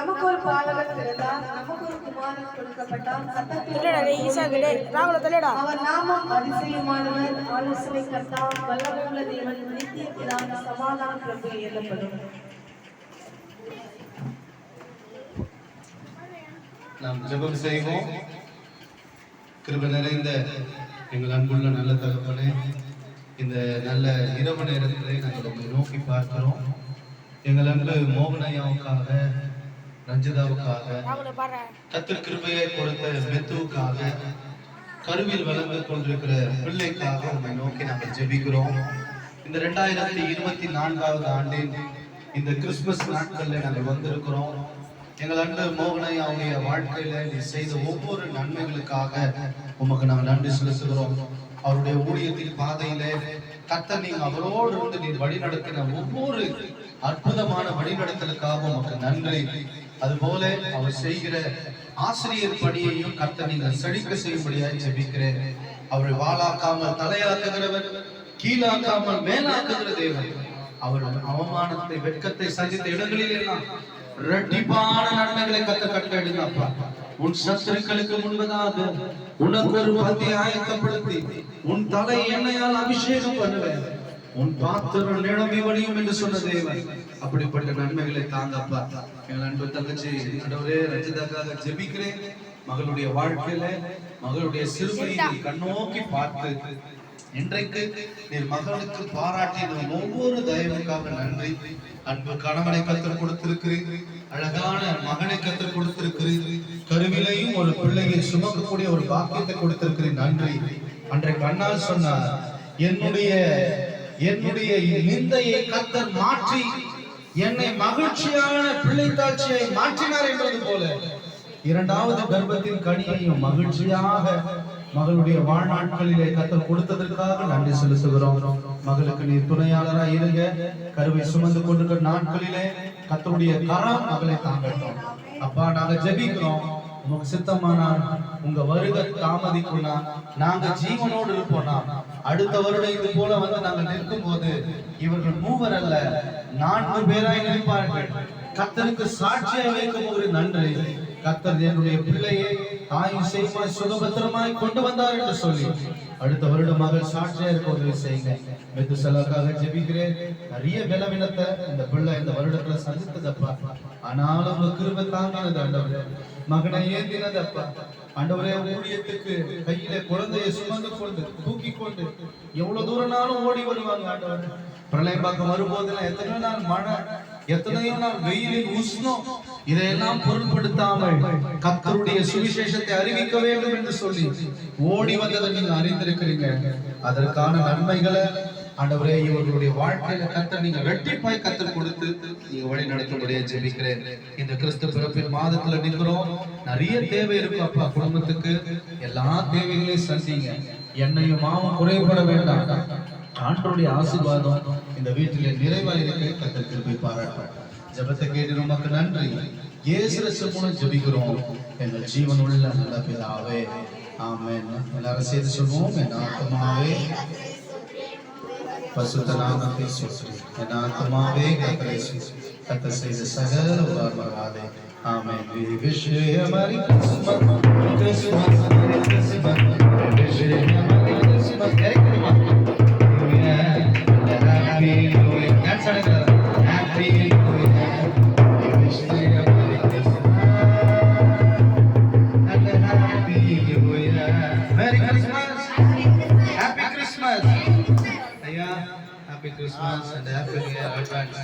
நமக்கு ஒரு பாலகன் பிறந்தார், நமக்கு ஒரு குமாரன் கொடுக்கப்பட்டார். அவர் நாமம் அதிசயமானவர், ஆலோசனை கர்த்தா, வல்லமையுள்ள தேவன், நித்திய பிதா, சமாதான பிரபு எனப்படும். நாம் ஜெபம் செய்வோம். கிருபை நிறைந்த எங்கள் அன்புள்ள நல்ல தகப்பனே, இந்த நல்ல இரவு நேரத்திலே நாங்கள் உங்களை நோக்கி பார்க்கிறோம். எங்கள் அன்பு மோகனையாவுக்காக, ரஞ்சிதாவுக்காக, கர்த்தர் கிருபையை கொடுத்த மெத்துவுக்காக, கருவில் வளர்ந்து கொண்டிருக்கிற பிள்ளைக்காக உங்களை நோக்கி நாங்கள் ஜெபிக்கிறோம். இந்த 2024வது ஆண்டின் இந்த கிறிஸ்துமஸ் நாட்களில் நாங்கள் வந்திருக்கிறோம். எங்கள் அன்பு மோகனையாவுடைய வாழ்க்கையில நீ செய்த ஒவ்வொரு நன்மைகளுக்காக உமக்கு நாங்கள் நன்றி செலுத்துகிறோம். அவருடைய ஊழியத்தின் பாதையிலே கர்த்தர் நீங்க அவரோடு இருந்து நீர் வழிநடத்தின ஒவ்வொரு அற்புதமான வழிநடத்தலுக்காக உமக்கு நன்றி. அதுபோல அவர் செய்கிற ஆசிரியர் பணியையும் கர்த்தர் நீங்கள் செழிக்க செய்யும்படியாய் ஜெபிக்கிறேன். அவரை வாளாக்காமல் தலையாக்குகிறவர், கீழாக்காமல் மேலாக்குகிற தேவன். அவர் அவமானத்தை, வெட்கத்தை சந்தித்த இடங்களில் எல்லாம் இரட்டிப்பான நன்மைகளை கட்டளையிடுங்கப்பா. உன் சத்துருக்களுக்கு முன்பதாக உனக்கு ஒரு பந்தி ஆயத்தப்படுத்தி உன் தலை எண்ணெயால் அபிஷேகம் பண்ணுவேன், உன் பாத்திரம் நிரம்பி வழியும் என்று சொன்ன தேவன். அப்படிப்பட்ட நன்மைகளை தாங்கப்பா. எங்கள் அன்பு தங்கச்சி ஆண்டவரே ரஞ்சிதாக்காக ஜெபிக்கிறேன். மகளுடைய வாழ்க்கையில மகளுடைய சிறுமையை கண்ணோக்கி பார்த்து இன்றைக்கு நீர் மகளுக்கு பாராட்டின ஒவ்வொரு தயவுக்காக நன்றி. அன்பு கணவனை கத்தர் கொடுத்திருக்கிறீர், அழகான மகனை கத்தர் கொடுத்திருக்கிறீர், கருவிலையும் ஒரு பிள்ளையை சுமக்கக்கூடிய ஒரு பாக்கியத்தை கொடுத்திருக்கிறீர், நன்றி. அன்றைக்கு அண்ணால் சொன்னார், என்னுடைய நிந்தையை கத்தர் மாற்றி என்னை மகிழ்ச்சியான பிள்ளை தாட்சியை மாற்றினார் என்பது போல இரண்டாவது கர்ப்பத்தின் கனியையும் மகிழ்ச்சியாக மகளுடைய வாழ்நாட்களிலே கத்தர் கொடுத்ததற்காக நன்றி செலுத்துகிறோம். மகளுக்கு நீர் துணையாளராக இருங்க. கருவை சுமந்து கொண்டிருக்கிற நாட்களிலே கத்தருடைய கரம் மகளை தாங்கட்டும். அப்பா, நாங்க ஜெபிக்கிறோம். உங்க சித்தமானால் உங்க வருகை தாமதிக்கும்னா நாங்க ஜீவனோடு இருப்போம்னா அடுத்த வருடம் இது போல வந்து நாங்க நிற்கும் போது இவர்கள் 3 அல்ல 4 பேராய் நிற்பார்கள். கர்த்தருக்கு சாட்சியாக வைக்கும் ஒரு நன்றி. கர்த்தர் என்னுடைய பிள்ளையை தாயும் செய்வாய் சுகபத்திரமாய் கொண்டு வந்தார் என்று சொல்லி அடுத்த வருடம் மகள் சாட்சியா இருக்க உதவி செய்யுங்க. மெத்து செலவுக்காக ஜெபிக்கிறேன். நிறைய பலவீனத்தை இந்த பிள்ளை இந்த வருடத்துல சந்தித்ததப்பா. ஆனாலும் உங்க கிருபை தாங்கினது ஆண்டவரே. மகனை ஏந்தினதப்பா ஆண்டவரே. ஊழியத்துக்கு கையில குழந்தையை சுமந்து கொண்டு தூக்கி கொண்டு எவ்வளவு தூரம்னாலும் ஓடி வருவாங்க ஆண்டவரே. பிரளயம்பாக்கம் வரும்போதெல்லாம் எத்தனையோ நாள் மழை, எத்தனையோ நாள் வெயிலின் உஷ்ணம், இதையெல்லாம் பொருட்படுத்தாமல் கர்த்தருடைய சுவிசேஷத்தை அறிவிக்க வேண்டும் என்று சொல்லி ஓடி வந்ததை நீங்க அறிந்திருக்கிறீங்க. அதற்கான நன்மைகளை ஆண்டவரே இவர்களுடைய வாழ்க்கையில கர்த்தர் நீங்க இரட்டிப்பாய் கர்த்தர் கொடுத்து நீங்க வழி நடத்தும்படியா ஜெபிக்கிறேன். இந்த கிறிஸ்து பிறப்பின் மாதத்துல நிற்கிறோம். நிறைய தேவை இருக்கு அப்பா. குடும்பத்துக்கு எல்லா தேவைகளையும் சந்திங்க. எண்ணெயும் மாவும் குறைபட வேண்டாம். ஆண்டவருடைய ஆசீர்வாதம் இந்த வீட்டிலே நிறைவாக இருக்க கர்த்தர் கிருபை பாராட்டுவார். ஜெபத்தை கேட்டு உமக்கு நன்றி. இயேசு ரட்சகர் மூலம் ஜெபிக்கிறோம் எங்கள் ஜீவனுள்ள நல்ல பிதாவே, ஆமென். எல்லாரும் சேர்ந்து சொல்வோம். என் ஆத்துமாவே பரிசுத்த நாமத்தை ஸ்தோத்திரி. என் ஆத்துமாவே கர்த்தரை ஸ்தோத்திரி. கர்த்தர் செய்த சகல உபகாரங்களை ஆமென். We wish you a Merry Christmas, Christmas, Merry Christmas. We wish you a Merry Christmas. Happy New Year. That's another. Happy New Year. We wish you a Merry Christmas and a Happy New Year. Merry Christmas. Happy Christmas. Yeah. Happy Christmas and Happy New Year advance.